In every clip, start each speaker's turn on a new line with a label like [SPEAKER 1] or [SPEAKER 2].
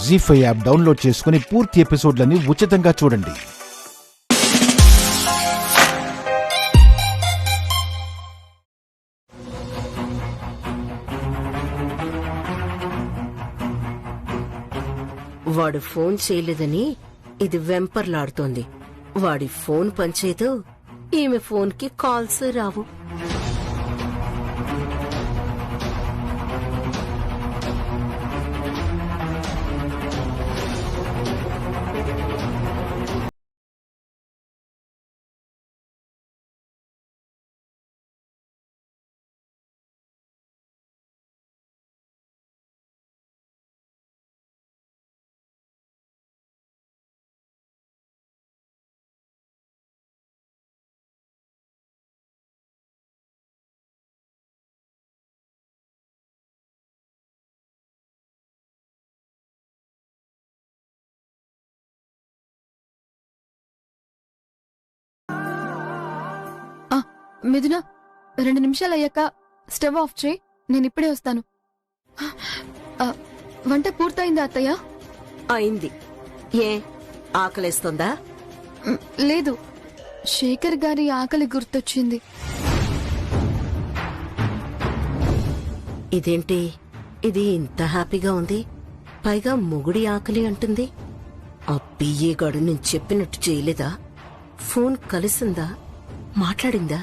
[SPEAKER 1] జీ5 app download చేసుకుని పూర్తి ఎపిసోడ్లని ఉచితంగా చూడండి.
[SPEAKER 2] వాడు ఫోన్ చేయలేదని ఇది వెంపర్లాడుతోంది. వాడి ఫోన్ పనిచేయదు, ఈమె ఫోన్ కి కాల్స్ రావు.
[SPEAKER 3] మిథున, 2 నిమిషాలు అయ్యాక స్టవ్ ఆఫ్ చేయి, నేను ఇప్పుడే వస్తాను. వంట పూర్తయిందా అత్తయ్య?
[SPEAKER 2] అయింది. ఏ ఆకలేస్తుందా?
[SPEAKER 3] లేదు, శేఖర్ గారి ఆకలి గుర్తొచ్చింది.
[SPEAKER 2] ఇదేంటి ఇది ఇంత హ్యాపీగా ఉంది? పైగా మొగుడి ఆకలి అంటుంది. ఆ పియ్యే గాడు నేను చెప్పినట్టు చేయలేదా? ఫోన్ కలిసిందా? మాట్లాడిందా?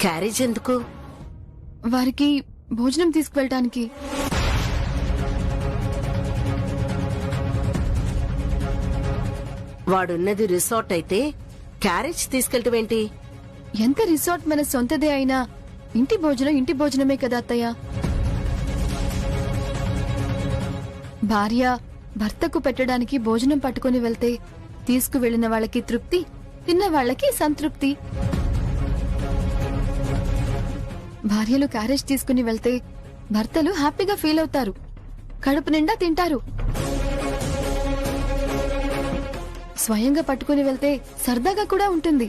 [SPEAKER 2] క్యారేజ్ ఎందుకు?
[SPEAKER 3] వారికి భోజనం తీసుకువెళ్ళటానికి.
[SPEAKER 2] వాడున్నది రిసార్ట్ అయితే క్యారేజ్ తీసుకెళ్ళటమేంటి?
[SPEAKER 3] ఎంత రిసార్ట్ మన సొంతదే అయినా ఇంటి భోజనం ఇంటి భోజనమే కదా అత్తయ్య. భార్య భర్తకు పెట్టడానికి భోజనం పట్టుకుని వెళ్తే తీసుకువెళ్లిన వాళ్ళకి తృప్తి, తిన్న వాళ్ళకి సంతృప్తి. భార్యలు క్యారేజ్ తీసుకుని వెళ్తే భర్తలు హ్యాపీగా ఫీల్ అవుతారు, కడుపు నిండా తింటారు. స్వయంగా పట్టుకుని వెళ్తే సరదాగా కూడా ఉంటుంది.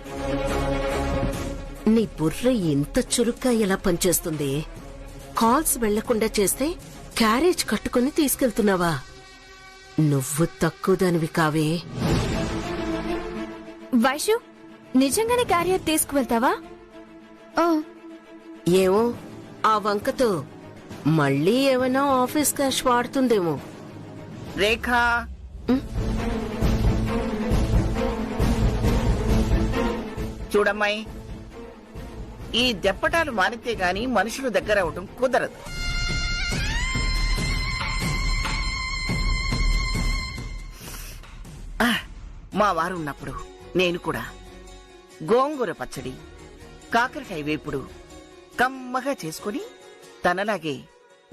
[SPEAKER 2] నీ బుర్ర ఇంత చురుగ్గా ఎలా పనిచేస్తుంది? కాల్స్ వెళ్లకుండా చేస్తే క్యారేజ్ కట్టుకుని తీసుకెళ్తున్నావా? నువ్వు తక్కువ దానివి కావే.
[SPEAKER 4] వైషు, నిజంగానే క్యారియర్ తీసుకువెళ్తావా?
[SPEAKER 2] ఏమో, ఆ వంకతో మళ్ళీ ఏమైనా ఆఫీస్ క్యాష్ వాడుతుందేమో.
[SPEAKER 5] రేఖా, చూడమ్మాయి, ఈ దెప్పటాలు మానితే గాని మనుషులు దగ్గర అవటం కుదరదు. మా వారు ఉన్నప్పుడు నేను కూడా గోంగూర పచ్చడి, కాకరకాయ వేపుడు కమ్మగా చేసుకుని తనలాగే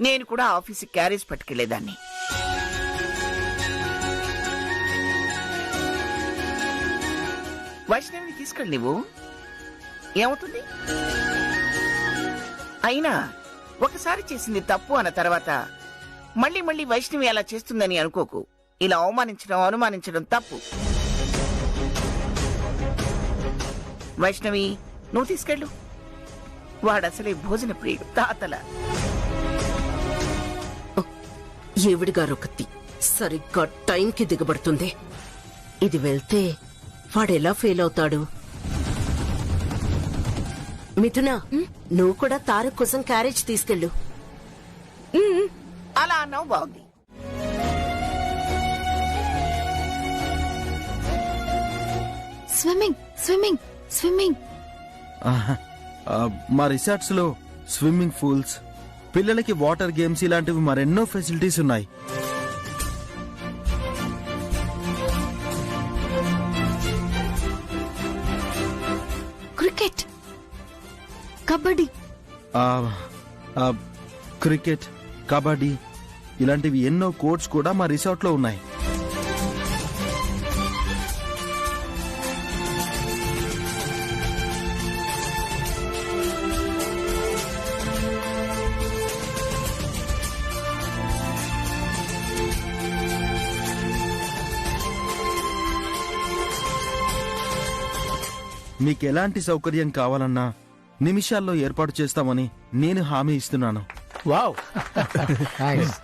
[SPEAKER 5] నేను కూడా ఆఫీస్కి క్యారేజ్ పట్టుకెళ్లేదాన్ని. వైష్ణవిని తీసుకెళ్ళి నువ్వు ఏమవుతుంది? అయినా ఒకసారి చేసింది తప్పు అన్న తర్వాత మళ్ళీ మళ్ళీ వైష్ణవి అలా చేస్తుందని అనుకోకు. ఇలా అవమానించడం, అనుమానించడం తప్పు. వైష్ణవి, నువ్వు తీసుకెళ్ళు. వాడసలే భోజన ప్రియుడు, తాతల.
[SPEAKER 2] ఈవిడిగారొకతి సరిగ్గా టైంకి దిగబడుతుంది. ఇది వెళ్తే వాడెలా ఫెయిల్ అవుతాడు? మిథున, నువ్వు కూడా తారక్ కోసం క్యారేజ్ తీసుకెళ్ళు.
[SPEAKER 5] అలా అన్నావు, బాగుంది.
[SPEAKER 3] Swimming swimming swimming.
[SPEAKER 6] మా రిసార్ట్స్ లో స్విమ్మింగ్ పూల్స్, పిల్లలకి వాటర్ గేమ్స్ ఇలాంటివి మరెన్నో ఫెసిలిటీస్ ఉన్నాయి.
[SPEAKER 3] క్రికెట్, కబడ్డీ.
[SPEAKER 6] క్రికెట్, కబడ్డీ ఇలాంటివి ఎన్నో కోర్ట్స్ కూడా మా రిసార్ట్ లో ఉన్నాయి. మీకు ఎలాంటి సౌకర్యం కావాలన్నా నిమిషాల్లో ఏర్పాటు చేస్తామని నేను హామీ ఇస్తున్నాను.
[SPEAKER 7] Wow nice.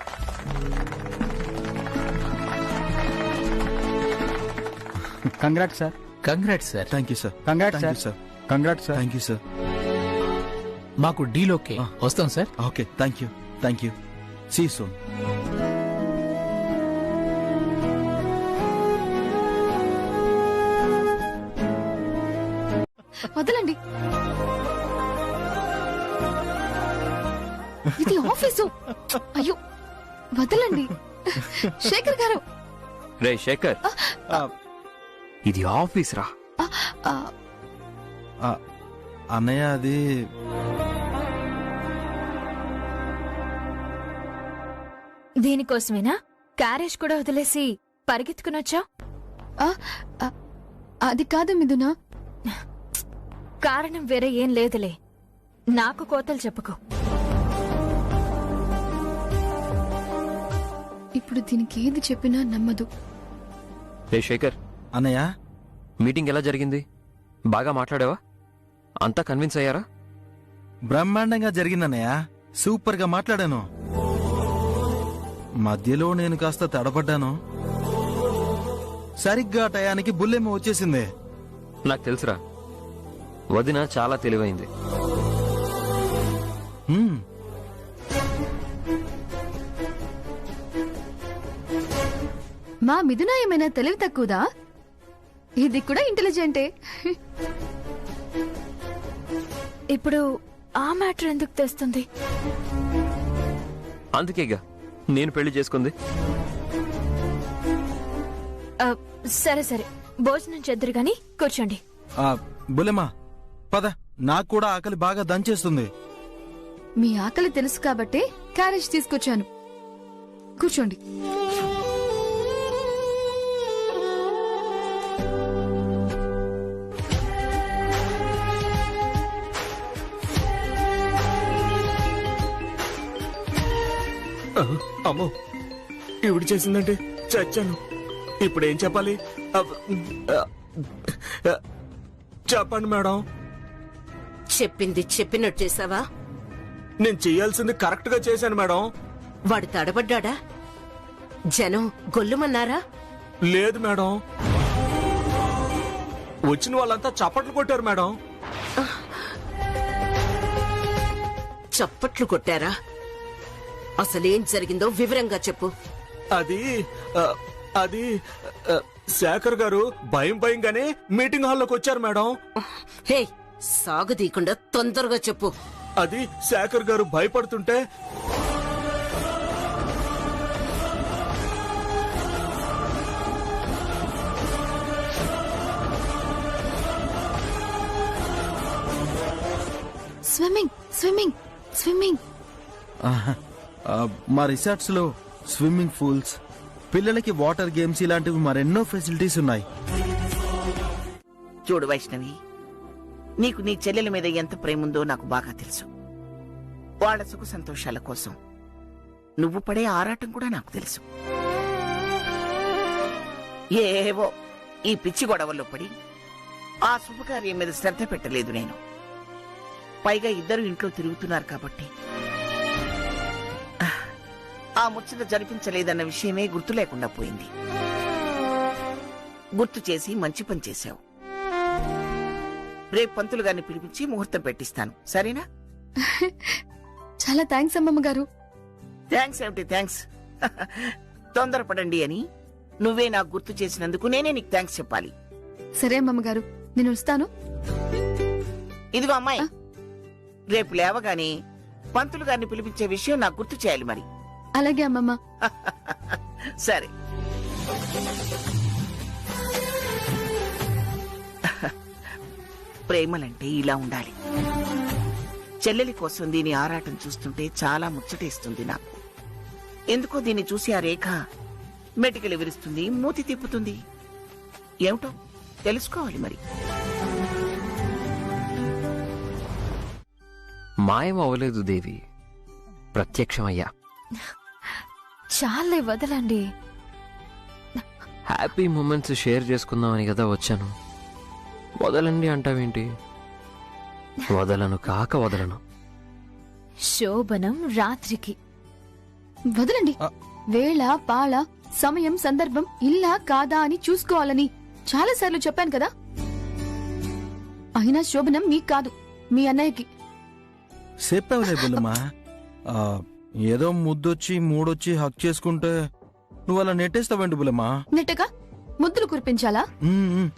[SPEAKER 8] Congrats sir.
[SPEAKER 7] Congrats sir.
[SPEAKER 6] Thank you sir.
[SPEAKER 8] Congrats
[SPEAKER 6] thank you
[SPEAKER 8] sir.
[SPEAKER 6] Sir.
[SPEAKER 8] Congrats sir.
[SPEAKER 6] Thank you sir.
[SPEAKER 7] మాకు డీల్ ఓకే. వస్తాం sir.
[SPEAKER 6] Okay, thank you. Thank you. See soon.
[SPEAKER 3] వదలండి, ఇది ఆఫీసు. అయ్యో వదలండి. శేఖర్ గారు.
[SPEAKER 9] రే శేఖర్,
[SPEAKER 6] ఆ,
[SPEAKER 9] ఇది ఆఫీస్ రా.
[SPEAKER 3] ఆ,
[SPEAKER 6] ఆ, అన్నయ్య అది
[SPEAKER 4] దీనికోసమేనా క్యారేజ్ కూడా వదిలేసి పరిగెత్తుకునొచ్చా?
[SPEAKER 3] ఆ, ఆ, అది కాదు మిథున.
[SPEAKER 4] కారణం వేరే ఏం లేదులే. నాకు కోతలు చెప్పుకో.
[SPEAKER 3] ఇప్పుడు దీనికి ఏది చెప్పినా నమ్మదు.
[SPEAKER 9] రే శేఖర్,
[SPEAKER 6] అన్నయ్య
[SPEAKER 9] మీటింగ్ ఎలా జరిగింది? బాగా మాట్లాడావా? అంతా కన్విన్స్ అయ్యారా?
[SPEAKER 6] బ్రహ్మాండంగా జరిగిందన్నయ్య. సూపర్ గా మాట్లాడాను. మధ్యలో నేను కాస్త తడబడ్డాను. సరిగ్గా టయానికి బుల్లెమ్మ వచ్చేసింది.
[SPEAKER 9] నాకు తెలుసురా, వదిన చాలా తెలివైంది.
[SPEAKER 6] హ్మ్.
[SPEAKER 3] మా మిథున ఏమైనా తెలివి తక్కువదా? ఇది కూడా ఇంటెలిజెంటే.
[SPEAKER 4] ఇప్పుడు ఆ మ్యాటర్ ఎందుకు తెస్తుంది?
[SPEAKER 9] అందుకేగా నేను పెళ్లి చేసుకుంది.
[SPEAKER 4] ఆ, సరే సరే, భోజనం చేద్దరు గాని కూర్చోండి.
[SPEAKER 6] ఆ, బుల్లెమ్మ పద, నాకు కూడా ఆకలి బాగా దంచేస్తుంది.
[SPEAKER 3] మీ ఆకలి తెలుసు కాబట్టే క్యారేజ్ తీసుకొచ్చాను. కూర్చోండి.
[SPEAKER 10] అమ్మో, ఈవిడ చేసిందంటే చచ్చాను. ఇప్పుడేం చెప్పాలి? చెప్పండి మేడం.
[SPEAKER 2] చెప్పింది చెప్పినట్టు చేసావా?
[SPEAKER 10] నేను చెయ్యాల్సింది కరెక్ట్ గా చేశాను మేడం.
[SPEAKER 2] వాడు తడబడ్డా? జనం గొల్లుమన్నారా?
[SPEAKER 10] లేదు మేడం, వచ్చిన వాళ్ళంతా చప్పట్లు కొట్టారు మేడం.
[SPEAKER 2] చప్పట్లు కొట్టారా? అసలేం జరిగిందో వివరంగా చెప్పు.
[SPEAKER 10] అది అది శేఖర్ గారు భయం భయంగానే మీటింగ్ హాల్లోకి వచ్చారు మేడం.
[SPEAKER 2] హే, సాగదీయకుండా తొందరగా చెప్పు.
[SPEAKER 10] అది శేఖర్ గారు భయపడుతుంటే
[SPEAKER 3] స్విమ్మింగ్ స్విమ్మింగ్ స్విమ్మింగ్.
[SPEAKER 6] ఆహా. ఆ, మా రిసార్ట్స్ లో స్విమ్మింగ్ పూల్స్, పిల్లలకి వాటర్ గేమ్స్ ఇలాంటివి మరెన్నో ఫెసిలిటీస్ ఉన్నాయి.
[SPEAKER 5] చూడు వైష్ణవి, నీకు నీ చెల్లెల మీద ఎంత ప్రేముందో నాకు బాగా తెలుసు. వాళ్ళ సుఖ సంతోషాల కోసం నువ్వు పడే ఆరాటం కూడా నాకు తెలుసు. ఏవో ఈ పిచ్చి గొడవల్లో పడి ఆ శుభకార్యం మీద శ్రద్ధ పెట్టలేదు నేను. పైగా ఇద్దరు ఇంట్లో తిరుగుతున్నారు కాబట్టి ఆ ముచ్చట జరిపించలేదన్న విషయమే గుర్తు లేకుండా పోయింది. గుర్తు చేసి మంచి పని చేశావు. రేపు పంతులు గారిని పిలిపించి ముహూర్తం పెట్టిస్తాను, సరేనా?
[SPEAKER 3] చాలా థ్యాంక్స్ అమ్మమ్మ గారు.
[SPEAKER 5] థ్యాంక్స్ ఏమిటి థ్యాంక్స్? తొందరపడండి అని నువ్వే నాకు గుర్తు చేసినందుకు నేనే నీకు థ్యాంక్స్ చెప్పాలి.
[SPEAKER 3] సరే అమ్మమ్మ గారు, నేను వస్తాను.
[SPEAKER 5] ఇదిగో అమ్మాయి, రేపు లేవగానే పంతులు గారిని పిలిపించే విషయం నాకు గుర్తు చేయాలి మరి.
[SPEAKER 3] అలాగే అమ్మమ్మ.
[SPEAKER 5] సరే. ప్రేమలంటే ఇలా ఉండాలి. చెల్లెలి కోసం దీని ఆరాటం చూస్తుంటే చాలా ముచ్చటేస్తుంది నాకు. ఎందుకో దీన్ని చూసి ఆ రేఖ మెటికలు విరుస్తుంది, మూతి తిప్పుతుంది. ఏమిటో తెలుసుకోవాలి మరి.
[SPEAKER 9] మాయం అవ్వలేదు దేవి, ప్రత్యక్షమయ్యా.
[SPEAKER 4] చాలే వదలండి.
[SPEAKER 9] హ్యాపీ మూమెంట్స్ షేర్ చేసుకుందామని కదా వచ్చాను. వదలండి అంటావేంటి? వదలను కాక వదలను.
[SPEAKER 4] శోభనం రాత్రికి.
[SPEAKER 3] వదలండి. వేళ పాళ సమయం సందర్భం ఇల్లా కాదా అని చూసుకోవాలని చాలాసార్లు చెప్పాను కదా. అయినా శోభనం మీకు కాదు, మీ అన్నయ్యకి.
[SPEAKER 6] చెప్పావులే బుల్లమ్మా. ఏదో ముద్దొచ్చి మూడొచ్చి హక్ చేసుకుంటే నువ్వు అలా నెట్టేస్తావేంటి బుల్లమ్మా?
[SPEAKER 3] నెట్టగా ముద్దులు కురిపించాలా?
[SPEAKER 6] ఉమ్.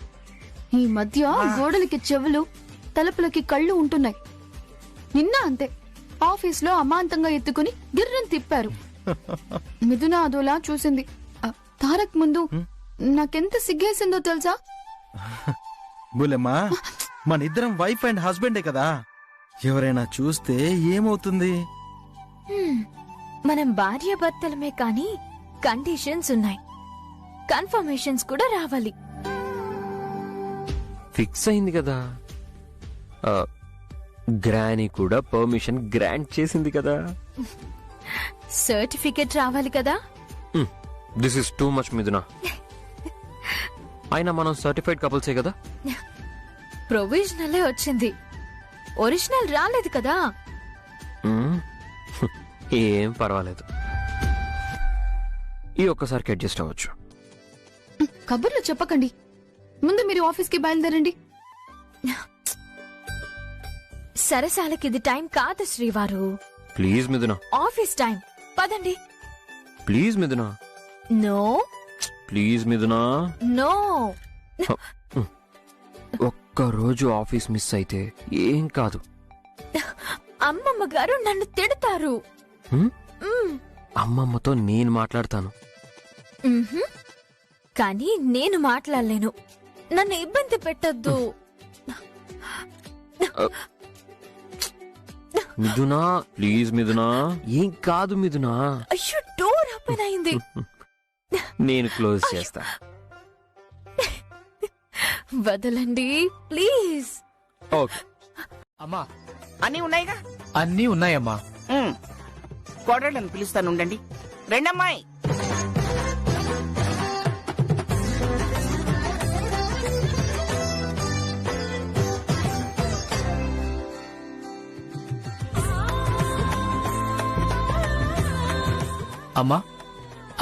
[SPEAKER 3] ఈ మధ్య గోడలకి చెవులు, తలుపులకి కళ్ళు ఉంటున్నాయి. నిన్న అంతే, ఆఫీస్లో అమాంతంగా ఎత్తుకుని గిర్రని తిప్పారు. మిథున అదోలా చూసింది. తారక్ ముందు నాకెంత సిగ్గేసిందో తెలుసా?
[SPEAKER 6] బుల్లమ్మా, మన ఇద్దరం వైఫ్ అండ్ హస్బెండే కదా, ఎవరైనా చూస్తే ఏమవుతుంది?
[SPEAKER 4] మనం భార్యాభర్తలమే కానీ కండిషన్స్ ఉన్నాయి, కన్ఫర్మేషన్స్ కూడా రావాలి.
[SPEAKER 9] ఫిక్స్ అయింది కదా. గ్రానీ కూడా పర్మిషన్ గ్రాంట్ చేసింది కదా.
[SPEAKER 4] సర్టిఫికెట్ రావాలి కదా.
[SPEAKER 9] దిస్ ఇస్ టూ మచ్ మిథున. అయినా మనం సర్టిఫైడ్ కపుల్సే కదా.
[SPEAKER 4] ప్రొవిజనలే వచ్చింది, ఒరిజినల్ రాలేదు కదా.
[SPEAKER 9] ఏం పర్వాలేదు, ఈ ఒక్కసారికి అడ్జస్ట్ అవ్వచ్చు.
[SPEAKER 3] కబుర్లు చెప్పకండి, ముందు మీరు ఆఫీస్కి బయలుదేరండి.
[SPEAKER 4] సరసాలకి ఇది టైం కాదు శ్రీవారు.
[SPEAKER 9] ప్లీజ్ మిథున.
[SPEAKER 4] ఆఫీస్ టైం, పదండి.
[SPEAKER 9] ప్లీజ్ మిథున.
[SPEAKER 4] నో
[SPEAKER 9] ప్లీజ్ మిథున.
[SPEAKER 4] నో.
[SPEAKER 9] ఒక్కరోజు ఆఫీస్ మిస్ అయితే ఏం కాదు.
[SPEAKER 4] అమ్మమ్మ గారు నన్ను తిడతారు.
[SPEAKER 9] అమ్మమ్మతో నేను మాట్లాడతాను.
[SPEAKER 4] కానీ నేను మాట్లాడలేను, నన్ను ఇబ్బంది పెట్టొద్దు.
[SPEAKER 9] మిథునా, ప్లీజ్ మిథునా. ఏం కాదు మిథునా.
[SPEAKER 4] అయ్యో, డోర్ ఓపెన్ అయింది.
[SPEAKER 9] నేను క్లోజ్ చేస్తా.
[SPEAKER 4] వదలండి ప్లీజ్.
[SPEAKER 9] ఓకే.
[SPEAKER 7] అమ్మా,
[SPEAKER 5] అన్నీ ఉన్నాయిగా?
[SPEAKER 7] అన్నీ ఉన్నాయమ్మా.
[SPEAKER 5] కోడళ్ళని పిలుస్తాను, ఉండండి. రెండమ్మాయి.
[SPEAKER 7] అమ్మా,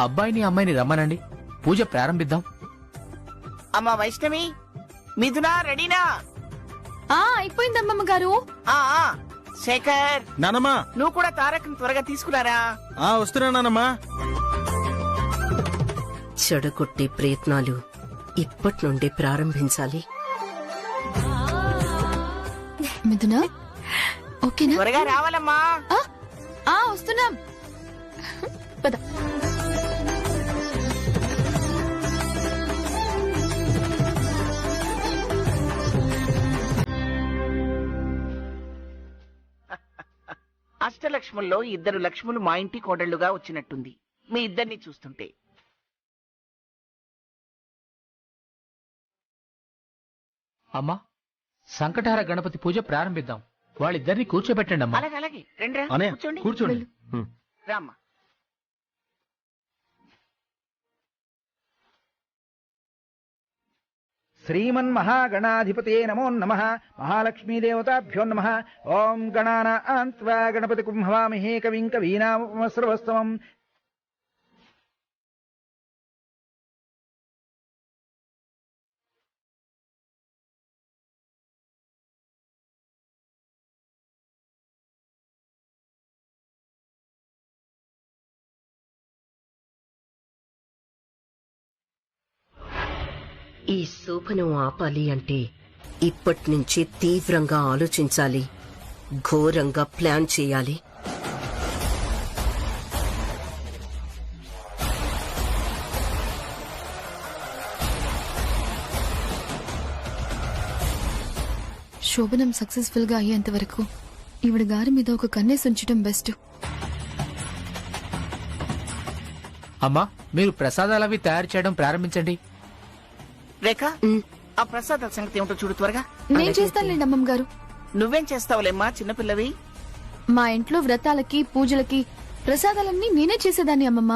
[SPEAKER 7] అబ్బాయిని అమ్మాయిని రమ్మనండి, పూజ ప్రారంభిద్దాం.
[SPEAKER 5] అమ్మా వైష్ణవి, మిథునా రెడీనా?
[SPEAKER 3] అయిపోయింది అమ్మమ్మ గారు.
[SPEAKER 5] శేఖర్,
[SPEAKER 6] నానమ్మా,
[SPEAKER 5] నువ్వు కూడా తారక్ని త్వరగా తీసుకురారా.
[SPEAKER 6] వస్తున్నా నానమ్మా.
[SPEAKER 2] చెడగొట్టే ప్రయత్నాలు ఇప్పటి నుండి ప్రారంభించాలి.
[SPEAKER 3] మిథున, ఓకేనా?
[SPEAKER 5] త్వరగా రావాలమ్మా.
[SPEAKER 3] వస్తున్నాం. పద.
[SPEAKER 5] అష్టలక్ష్ముల్లో ఇద్దరు లక్ష్ములు మా ఇంటి కోడళ్లుగా వచ్చినట్టుంది మీ ఇద్దరిని చూస్తుంటే.
[SPEAKER 7] అమ్మా, సంకటహార గణపతి పూజ ప్రారంభిద్దాం. వాళ్ళిద్దరిని కూర్చోబెట్టండి అమ్మా.
[SPEAKER 5] అలాగే రండిరా, కూర్చోండి.
[SPEAKER 7] కూర్చోండి.
[SPEAKER 5] రామ్మా.
[SPEAKER 8] శ్రీమన్మహాగణాధిపతే నమో నమః. మహాలక్ష్మీదేవతాభ్యో నమః. ఓం గణానాం త్వా గణపతిం హవామహే కవిం కవీనాముపమశ్రవస్తమం.
[SPEAKER 2] ఈ శోభను ఆపాలి అంటే ఇప్పటినుంచి తీవ్రంగా ఆలోచించాలి, ఘోరంగా ప్లాన్ చేయాలి.
[SPEAKER 3] శోభనం సక్సెస్ఫుల్ గా అయ్యేంత వరకు ఈవిడ గారి మీద ఒక కన్నేసి ఉంచడం బెస్ట్.
[SPEAKER 7] అమ్మా, మీరు ప్రసాదాలవి తయారు చేయడం ప్రారంభించండి.
[SPEAKER 5] రేఖ, ఆ ప్రసాదాల సంగతి ఏమిటో చూడు త్వరగా.
[SPEAKER 3] నేను చేస్తానులేండి అమ్మమ్మ గారు.
[SPEAKER 5] నువ్వేం చేస్తావులేమ్మా, చిన్నపిల్లవి.
[SPEAKER 3] మా ఇంట్లో వ్రతాలకి పూజలకి ప్రసాదాలన్నీ నేనే చేసేదాన్ని అమ్మమ్మ.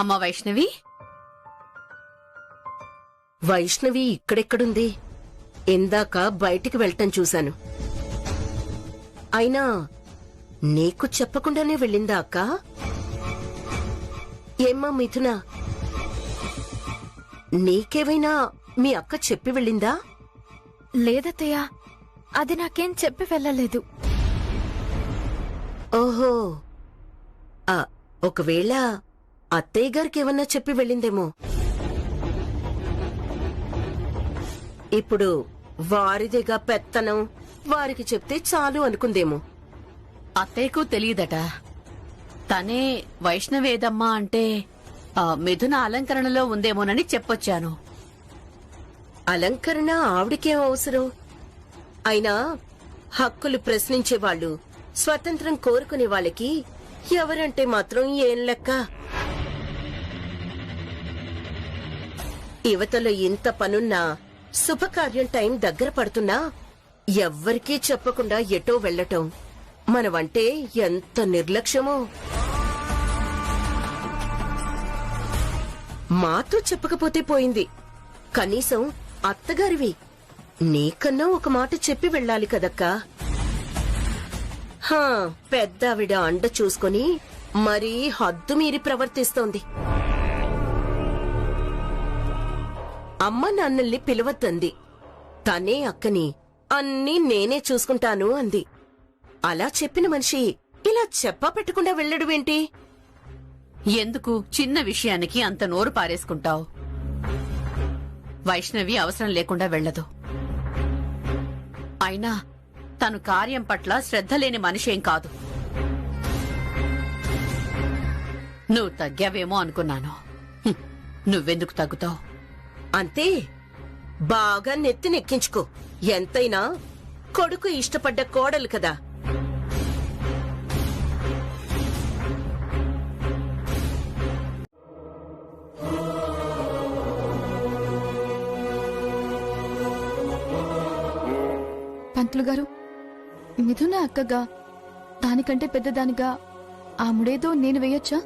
[SPEAKER 11] అమ్మా వైష్ణవి,
[SPEAKER 2] వైష్ణవి ఇక్కడెక్కడుంది? ఇందాక బయటికి వెళ్ళటం చూశాను. అయినా నీకు చెప్పకుండానే వెళ్ళిందా అక్క? ఏమ్మా మిథున, నీకేవైనా మీ అక్క చెప్పి వెళ్ళిందా?
[SPEAKER 4] లేదత్తయ్య, అది నాకేం చెప్పి వెళ్ళలేదు.
[SPEAKER 2] ఓహో, ఒకవేళ అత్తయ్య గారికి ఏమన్నా చెప్పి వెళ్ళిందేమో. ఇప్పుడు వారిదిగా పెత్తనం, వారికి చెప్తే చాలు అనుకుందేమో.
[SPEAKER 11] అత్తయ్యకు తెలియదట. తనే వైష్ణవేదమ్మా అంటే మిథున అలంకరణలో ఉందేమోనని చెప్పొచ్చాను.
[SPEAKER 2] అలంకరణ ఆవిడకేం అవసరం? అయినా హక్కులు ప్రశ్నించేవాళ్లు, స్వతంత్రం కోరుకునే వాళ్ళకి ఎవరంటే మాత్రం ఏం లెక్క? యువతలో ఇంత పనున్నా, శుభకార్యం టైం దగ్గర పడుతున్నా ఎవ్వరికీ చెప్పకుండా ఎటో వెళ్లటం మనవంటే ఎంత నిర్లక్ష్యమో. మాతో చెప్పకపోతే పోయింది, కనీసం అత్తగారివి నీకన్నా ఒక మాట చెప్పి వెళ్ళాలి కదక్కా. పెద్దావిడ అండ చూసుకుని మరీ హద్దు మీరి ప్రవర్తిస్తోంది. అమ్మ నాన్నల్ని పిలవద్దంది, తనే అక్కని అన్నీ నేనే చూసుకుంటాను అంది. అలా చెప్పిన మనిషి ఇలా చెప్పా పెట్టకుండా వెళ్ళడువేంటి?
[SPEAKER 11] ఎందుకు చిన్న విషయానికి అంత నోరు పారేసుకుంటావు? వైష్ణవి అవసరం లేకుండా వెళ్లదు. అయినా తను కార్యం పట్ల శ్రద్ధ లేని మనిషేం కాదు. నువ్వు తగ్గావేమో అనుకున్నాను. నువ్వెందుకు తగ్గుతావు?
[SPEAKER 2] అంతే, బాగా నెత్తినెక్కించుకో. ఎంతైనా కొడుకు ఇష్టపడ్డ కోడలు కదా.
[SPEAKER 3] పంతులు గారు, మిథున అక్కగా, దానికంటే పెద్దదానిగా ఆ ముడేదో నేను వేయొచ్చా?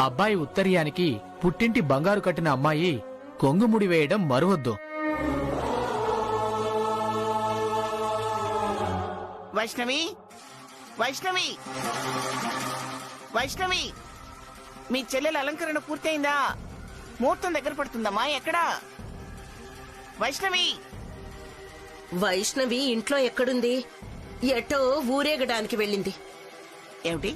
[SPEAKER 7] అబ్బాయి ఉత్తరీయానికి పుట్టింటి బంగారు కట్టిన అమ్మాయి కొంగుముడి వేయడం మరువద్దు.
[SPEAKER 5] వైష్ణవి, వైష్ణవి, వైష్ణవి, మీ చెల్లెల అలంకరణ పూర్తయిందా? ముహూర్తం దగ్గర పడుతుందమ్మా. ఎక్కడా వైష్ణవి?
[SPEAKER 2] వైష్ణవి ఇంట్లో ఎక్కడుంది? ఎటో ఊరేగడానికి వెళ్ళింది.
[SPEAKER 5] ఏమిటి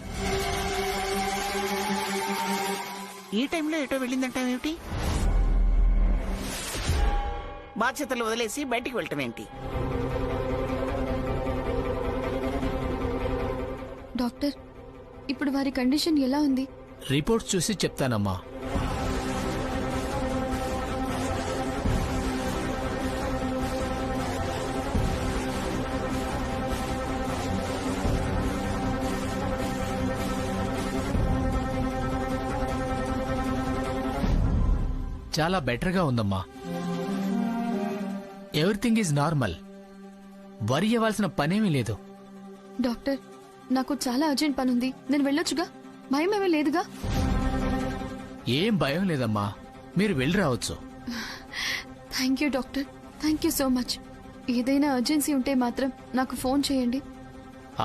[SPEAKER 5] ఈ టైంలో ఎటో వెళ్ళిందంటావేమిటి? బాధ్యతలు వదిలేసి బయటికి వెళ్ళటం ఏంటి?
[SPEAKER 3] డాక్టర్, ఇప్పుడు వారి కండిషన్ ఎలా ఉంది?
[SPEAKER 7] రిపోర్ట్స్ చూసి చెప్తానమ్మా. చాలా బెటర్గా ఉందమ్మా. Everything is normal. వరి అవ్వాల్సిన పనేమీ లేదు.
[SPEAKER 3] డాక్టర్, నాకు చాలా అర్జెంట్ పనుంది, నేను వెళ్ళొచ్చుగా? భయమేమీ లేదుగా?
[SPEAKER 7] ఏం భయం లేదమ్మా, మీరు వెళ్ళి రావచ్చు.
[SPEAKER 3] Thank you doctor, thank you so much. ఏదైనా అర్జెన్సీ ఉంటే మాత్రం నాకు ఫోన్ చేయండి.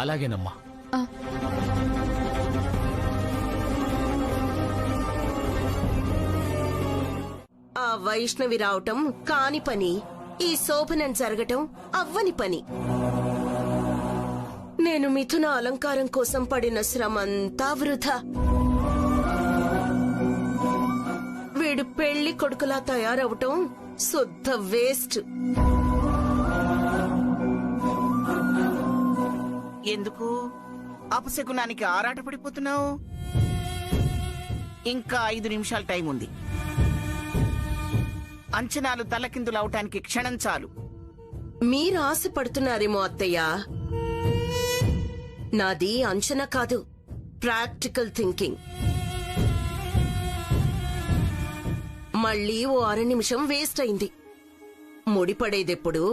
[SPEAKER 7] అలాగేనమ్మా.
[SPEAKER 2] ఆ వైష్ణవి రావటం కాని పని, ఈ శోభనం జరగటం అవ్వని పని. నేను మిథున అలంకారం కోసం పడిన శ్రమంతా వృధా. వీడు పెళ్లి కొడుకులా తయారవటం శుద్ధ వేస్ట్.
[SPEAKER 5] ఎందుకు అపశకునానికి ఆరాట పడిపోతున్నావు? ఇంకా 5 నిమిషాల టైం ఉంది. అంచనాలు తలకిందులవటానికి క్షణం చాలు.
[SPEAKER 2] మీరు ఆశపడుతున్నారేమో అత్తయ్య. నాది అంచనా కాదు, ప్రాక్టికల్ థింకింగ్. మళ్ళీ ఓ 6 నిమిషం వేస్ట్ అయింది. ముడిపడేదెప్పుడు?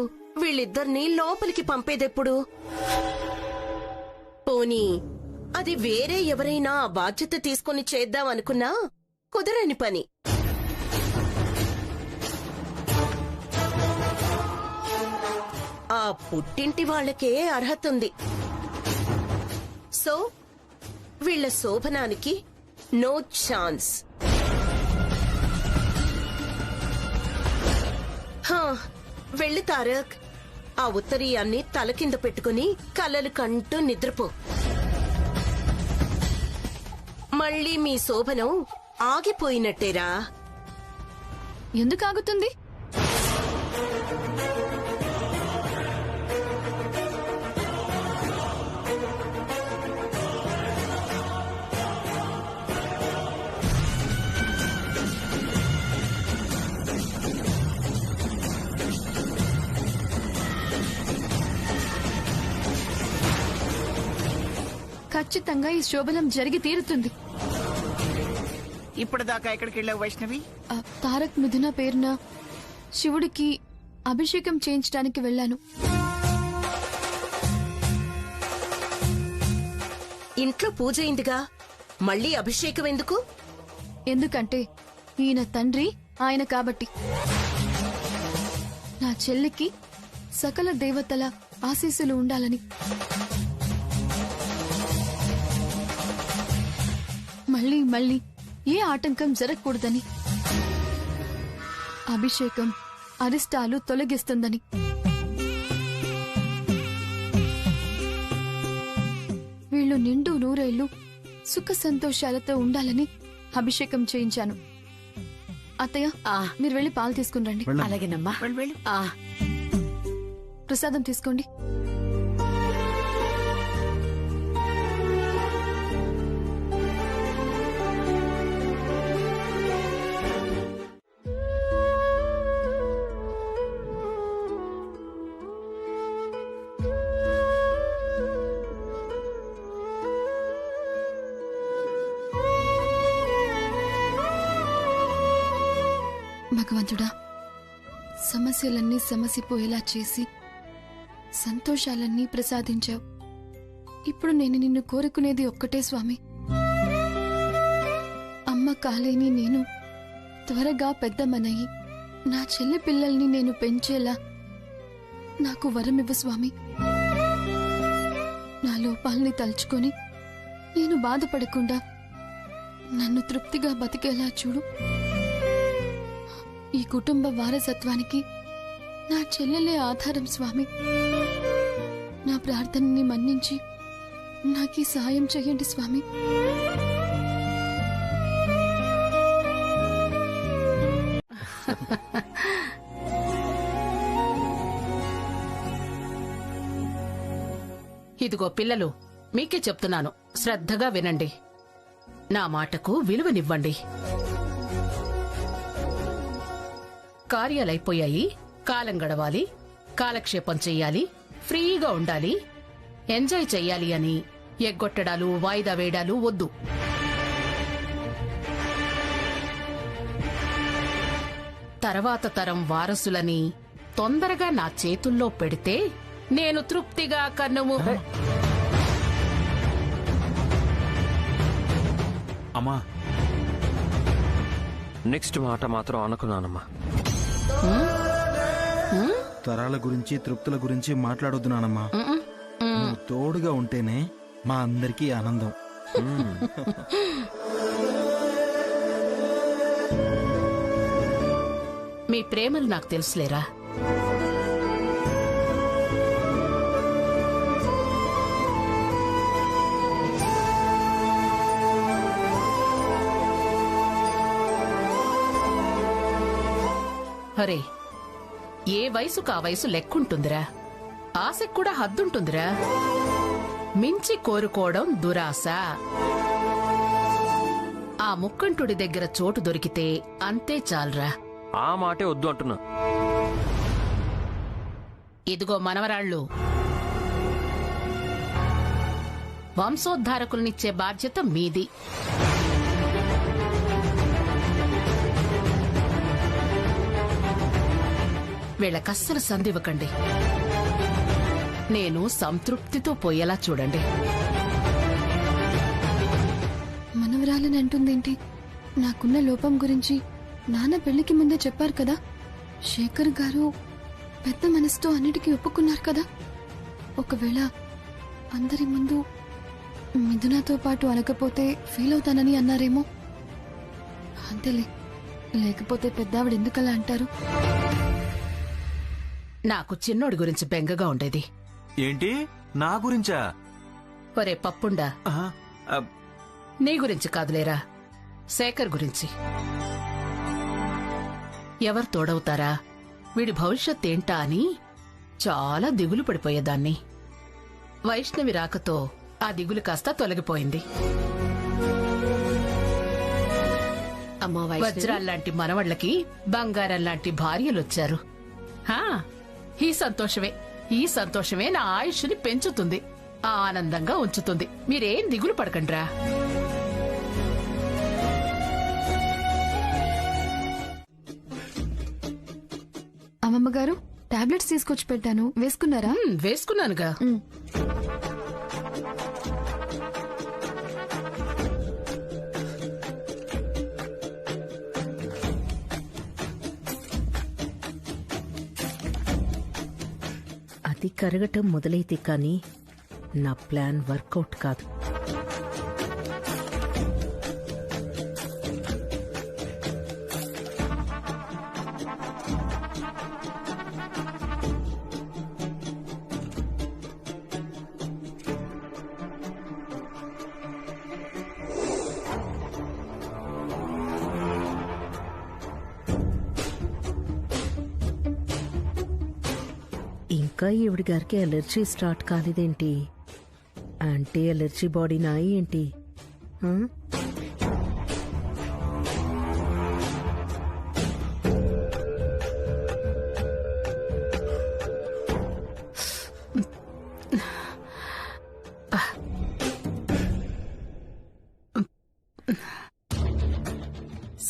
[SPEAKER 2] వీళ్ళిద్దరినీ లోపలికి పంపేదెప్పుడు? పోనీ అది వేరే ఎవరైనా ఆ బాధ్యత తీసుకొని చేద్దామనుకున్నా కుదరని పని. ఆ పుట్టింటి వాళ్ళకే అర్హత ఉంది. సో వీళ్ల శోభనానికి నో ఛాన్స్. వెళ్ళు తారక్, ఆ ఉత్తరీయాన్ని తల కింద పెట్టుకుని కలలు కంటూ నిద్రపో. మళ్ళీ మీ శోభనం ఆగిపోయినట్టేరా.
[SPEAKER 3] ఎందుకు ఆగుతుంది? ఖచ్చితంగా ఈ శోభనం జరిగి తీరుతుంది.
[SPEAKER 5] ఇప్పటిదాకా ఎక్కడికి వెళ్ళావు వైష్ణవి?
[SPEAKER 3] తారక్ మిథున పేరున శివుడికి అభిషేకం చేయించడానికి వెళ్ళాను.
[SPEAKER 2] ఇంట్లో పూజ అయిందిగా, మళ్ళీ అభిషేకం ఎందుకు?
[SPEAKER 3] ఎందుకంటే ఈయన తండ్రి ఆయన కాబట్టి. నా చెల్లికి సకల దేవతల ఆశీస్సులు ఉండాలని. మళ్ళీ మళ్ళీ ఏ ఆటంకం జరగకూడదని. అభిషేకం అరిష్టాలు తొలగిస్తుందని. వీళ్ళు నిండు నూరేళ్లు సుఖ సంతోషాలతో ఉండాలని అభిషేకం చేయించాను. అత్తయ్య, మీరు వెళ్లి పాలు తీసుకుని రండి.
[SPEAKER 11] అలాగేనమ్మా.
[SPEAKER 3] ప్రసాదం తీసుకోండి. భగవంతుడా, సమస్యలన్నీ సమసిపోయేలా చేసి సంతోషాలన్నీ ప్రసాదించావు. ఇప్పుడు నేను నిన్ను కోరుకునేది ఒక్కటే స్వామి. అమ్మ కాలేని నేను త్వరగా పెద్దమ్మనయ్యి నా చెల్లి పిల్లల్ని నేను పెంచేలా నాకు వరమివ్వు స్వామి. నా లోపాలని తలుచుకొని నేను బాధపడకుండా నన్ను తృప్తిగా బతికేలా చూడు. ఈ కుటుంబ వారసత్వానికి నా చెల్లెలే ఆధారం స్వామి. నా ప్రార్థనని మన్నించి నాకీ సాయం చేయండి స్వామి.
[SPEAKER 11] ఇదిగో పిల్లలు, మీకే చెప్తున్నాను, శ్రద్ధగా వినండి. నా మాటకు విలువనివ్వండి. కార్యాలైపోయాయి, కాలం గడవాలి, కాలక్షేపం చెయ్యాలి, ఫ్రీగా ఉండాలి, ఎంజాయ్ చెయ్యాలి అని ఎగ్గొట్టడాలు వాయిదా వేయడాలు వద్దు. తర్వాత తరం వారసులని తొందరగా నా చేతుల్లో పెడితే నేను తృప్తిగా కన్నుము.
[SPEAKER 10] అమ్మా,
[SPEAKER 9] నెక్స్ట్ మాట మాత్రం అనుకున్నానమ్మా.
[SPEAKER 6] తరాల గురించి తృప్తుల గురించి మాట్లాడొద్దు నానమ్మా. నువ్వు తోడుగా ఉంటేనే మా అందరికీ ఆనందం.
[SPEAKER 11] మీ ప్రేమలు నాకు తెలుసులేరా. అరే, ఏ వయసుకు ఆ వయసు లెక్కుంటుందిరా. ఆశకు కూడా హద్దుంటుందిరా. మించి కోరుకోవడం దురాశ. ఆ ముక్కంటుడి దగ్గర చోటు దొరికితే అంతే చాలరా.
[SPEAKER 9] ఆ మాటే వద్దు అంటున్నా.
[SPEAKER 11] ఇదిగో మనవరాళ్ళు, వంశోద్ధారకులనిచ్చే బాధ్యత మీది. వీళ్ళకస్సలు సంధివ్వకండి. నేను సంతృప్తితో పోయేలా చూడండి.
[SPEAKER 3] వివరాలని అంటుందేంటి? నాకున్న లోపం గురించి నాన్న పెళ్లికి ముందే చెప్పారు కదా. శేఖర్ గారు పెద్ద మనసుతో అన్నిటికీ ఒప్పుకున్నారు కదా. ఒకవేళ అందరి ముందు మిథునతో పాటు అనకపోతే ఫీల్ అవుతానని అన్నారేమో. అంతేలే, లేకపోతే పెద్దావిడ ఎందుకలా అంటారు?
[SPEAKER 11] నాకు చిన్నోడి గురించి బెంగగా ఉండేది.
[SPEAKER 10] ఏంటి నా గురించా?
[SPEAKER 11] ఒరే పప్పుండా, నీ గురించి కాదులేరా, శేఖర్ గురించి. ఎవరు తోడవుతారా, వీడి భవిష్యత్ ఏంటా అని చాలా దిగులు పడిపోయేదాన్ని. వైష్ణవి రాకతో ఆ దిగులు కాస్త తొలగిపోయింది. వజ్రాల్లాంటి మనవళ్లకి బంగారం లాంటి భార్యలొచ్చారు. ఈ సంతోషమే నా ఆయుష్ని పెంచుతుంది, ఆనందంగా ఉంచుతుంది. మీరేం దిగులు పడకండ్రా.
[SPEAKER 3] అమ్మమ్మ గారు, టాబ్లెట్స్ తీసుకొచ్చి పెట్టాను, వేసుకున్నారా?
[SPEAKER 11] వేసుకున్నానుగా.
[SPEAKER 2] అది కరగటం మొదలైతే కానీ నా ప్లాన్ వర్కౌట్ కాదు. ఇంకా ఈవిడి గారికి అలర్జీ స్టార్ట్ కాలేదేంటి? యాంటీ అలర్జీ బాడీనా ఏంటి?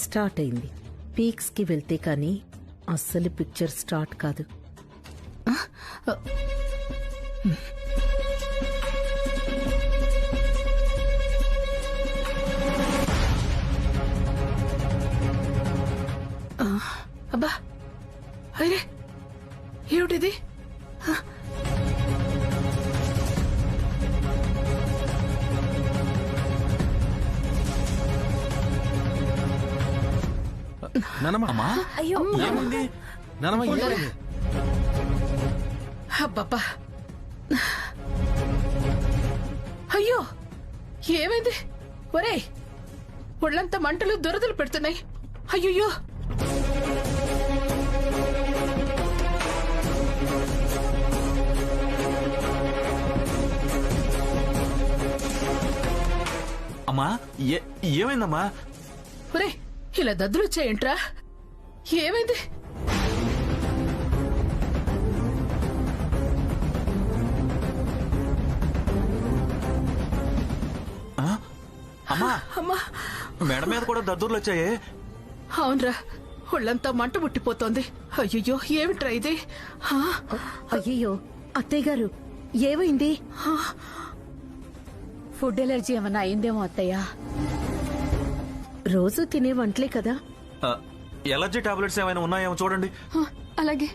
[SPEAKER 2] స్టార్ట్ అయింది. పీక్స్ కి వెళ్తే కానీ అస్సలు పిక్చర్ స్టార్ట్ కాదు.
[SPEAKER 11] అబ్బా, అరే ఏమిటిది?
[SPEAKER 6] నానమ్మా,
[SPEAKER 4] అయ్యో
[SPEAKER 6] ఏమైంది? నానమ్మ, ఏమైంది?
[SPEAKER 11] అబ్బబ్బా, అయ్యో ఏమైంది? ఒరే, ఒళ్ళంతా మంటలు దురదలు పెడుతున్నాయి. అయ్యో,
[SPEAKER 10] అమ్మా, ఏమైందమ్మా?
[SPEAKER 11] ఒరే, ఇలా దద్దులు వచ్చాయంట్రా? ఏమైంది?
[SPEAKER 10] అమ్మా, మెడ మీద కూడా దద్దుర్లు వచ్చాయే.
[SPEAKER 11] అవునరా, ఒళ్ళంతా మంట ముట్టిపోతోంది. అయ్యో, ఏమిట్రా ఇది?
[SPEAKER 2] అయ్యో అత్తయ్య గారు, ఏమైంది?
[SPEAKER 12] ఫుడ్ ఎలర్జీ ఏమన్నా అయిందేమో అత్తయ్య.
[SPEAKER 2] రోజు తినే వంటలే కదా.
[SPEAKER 10] ఎలర్జీ టాబ్లెట్స్ ఏమైనా ఉన్నాయేమో చూడండి.
[SPEAKER 3] అలాగే.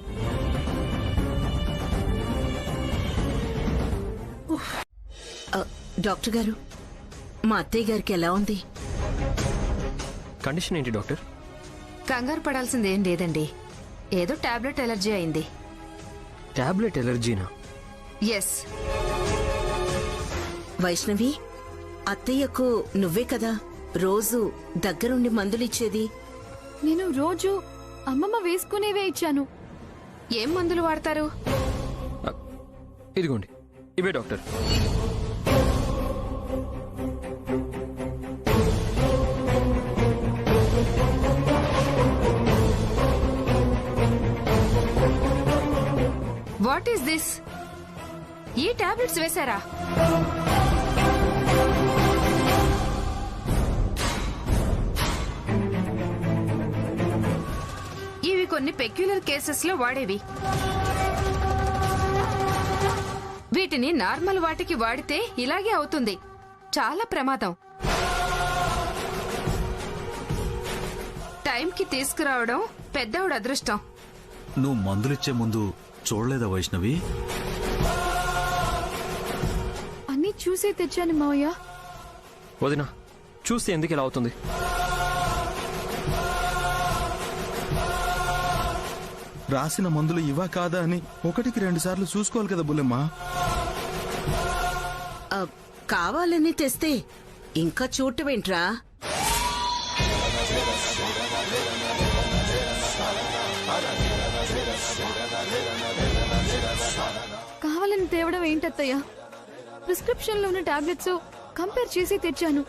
[SPEAKER 2] డాక్టర్ గారు, మా అత్తయ్య గారికి ఎలా ఉంది?
[SPEAKER 9] కండిషన్ ఏంటి డాక్టర్?
[SPEAKER 12] కంగారు పడాల్సిందేం లేదండి, ఏదో టాబ్లెట్ ఎలర్జీ అయింది.
[SPEAKER 9] టాబ్లెట్ ఎలర్జీనా?
[SPEAKER 12] ఎస్.
[SPEAKER 2] వైష్ణవి, అత్తయ్యకు నువ్వే కదా రోజు దగ్గరుండి మందులిచ్చేది.
[SPEAKER 3] నేను రోజు అమ్మమ్మ వేసుకునేవే ఇచ్చాను.
[SPEAKER 12] ఏం మందులు వాడతారు?
[SPEAKER 9] ఇదిగోండి, ఇవే డాక్టర్.
[SPEAKER 12] What is this? ఈ టాబ్లెట్స్ వేశారా? ఇవి కొన్ని పెక్యులర్ కేసెస్ లో వాడేవి. వీటిని నార్మల్ వాటికి వాడితే ఇలాగే అవుతుంది. చాలా ప్రమాదం. టైంకి తీసుకురావడం పెద్దవిడ అదృష్టం.
[SPEAKER 10] నువ్వు మందులిచ్చే ముందు చూడలేదా వైష్ణవి?
[SPEAKER 3] అన్నీ చూసే తెచ్చాను మావయ్య.
[SPEAKER 9] వదినా చూస్తే ఎందుకు ఇలా అవుతుంది?
[SPEAKER 6] రాసిన మందులు ఇవా కాదా అని 1-2 సార్లు చూసుకోవాలి కదా బుల్లెమ్మా.
[SPEAKER 2] కావాలని తెస్తే ఇంకా చూడటమేంట్రా?
[SPEAKER 3] కావాలని తేవడం ఏంటత్తయ్య? ప్రిస్క్రిప్షన్ లో ఉన్న టాబ్లెట్స్ కంపేర్ చేసి తెచ్చాను.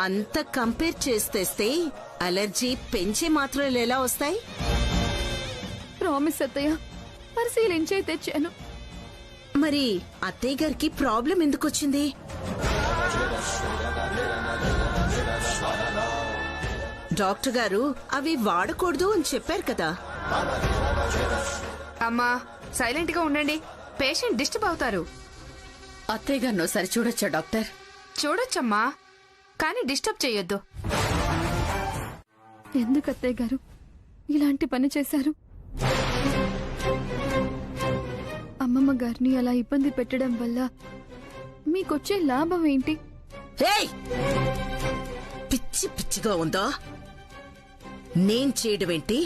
[SPEAKER 2] అంత కంపేర్ చేస్తే అలర్జీ పెంచే మాత్రలు ఎలా వస్తాయి?
[SPEAKER 3] ప్రామిస్ అత్తయ్య, పరిశీలించే తెచ్చాను.
[SPEAKER 2] మరి అత్తయ్య గారికి ప్రాబ్లం ఎందుకు వచ్చింది? డాక్టర్ గారు అవి వాడకూడదు అని చెప్పారు కదా.
[SPEAKER 12] అమ్మా సైలెంట్ గా ఉండండి, పేషెంట్ డిస్టర్బ్ అవుతారు.
[SPEAKER 11] అత్తయ్య గారిని ఒకసారి చూడొచ్చా డాక్టర్?
[SPEAKER 12] చూడొచ్చమ్మా, కానీ డిస్టర్బ్ చేయొద్దు.
[SPEAKER 3] ఎందుకు అత్తయ్య గారు ఇలాంటి పని చేశారు? అమ్మమ్మ గారిని అలా ఇబ్బంది పెట్టడం వల్ల మీకొచ్చే లాభం ఏంటి?
[SPEAKER 2] పిచ్చి పిచ్చిగా ఉందా? నేను చేయడమేంటి,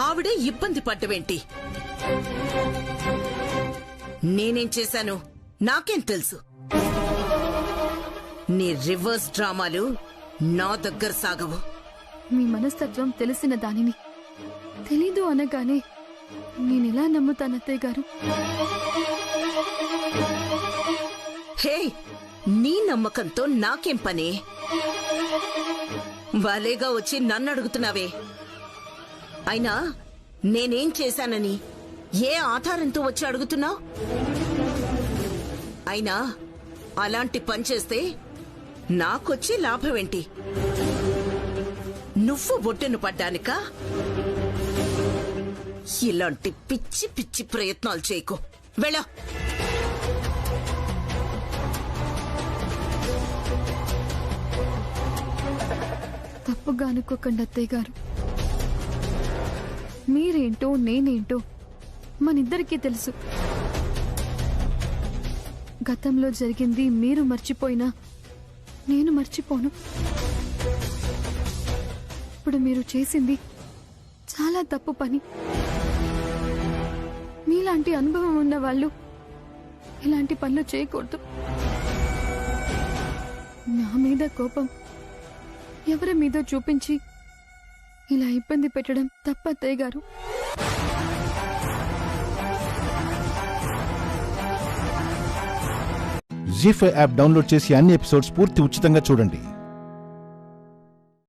[SPEAKER 2] ఆవిడే ఇబ్బంది పడ్డమేంటి? నేనేం చేశాను నాకేం తెలుసు? నీ రివర్స్ డ్రామాలు నా దగ్గర సాగవు.
[SPEAKER 3] మీ మనస్తత్వం తెలిసిన దానిని తెలీదు అనగానే నేనెలా నమ్ముతాను అత్తయ్య గారు?
[SPEAKER 2] హే, నీ నమ్మకంతో నాకేం పని? వాలేగా వచ్చి నన్ను అడుగుతున్నావే. అయినా నేనేం చేశానని ఏ ఆధారంతో వచ్చి అడుగుతున్నావు? అయినా అలాంటి పని చేస్తే నాకొచ్చి లాభమేంటి? నువ్వు బొట్టెను పడ్డానికా? ఇలాంటి పిచ్చి పిచ్చి ప్రయత్నాలు చేయకు, వెళ్ళ.
[SPEAKER 3] తప్పుగా అనుకోకండి అత్తయ్య గారు. మీరేంటో నేనేంటో మనిద్దరికీ తెలుసు. గతంలో జరిగింది మీరు మర్చిపోయినా నేను మర్చిపోను. ఇప్పుడు మీరు చేసింది చాలా తప్పు పని. మీలాంటి అనుభవం ఉన్న వాళ్ళు ఇలాంటి పనులు చేయకూడదు. నా మీద కోపం ఎవరి మీద చూపించి ఇలా ఇబ్బంది పెట్టడం తప్పత్తయ్య గారు.
[SPEAKER 1] జీ5 యాప్ డౌన్లోడ్ చేసి అన్ని ఎపిసోడ్స్ పూర్తి ఉచితంగా చూడండి.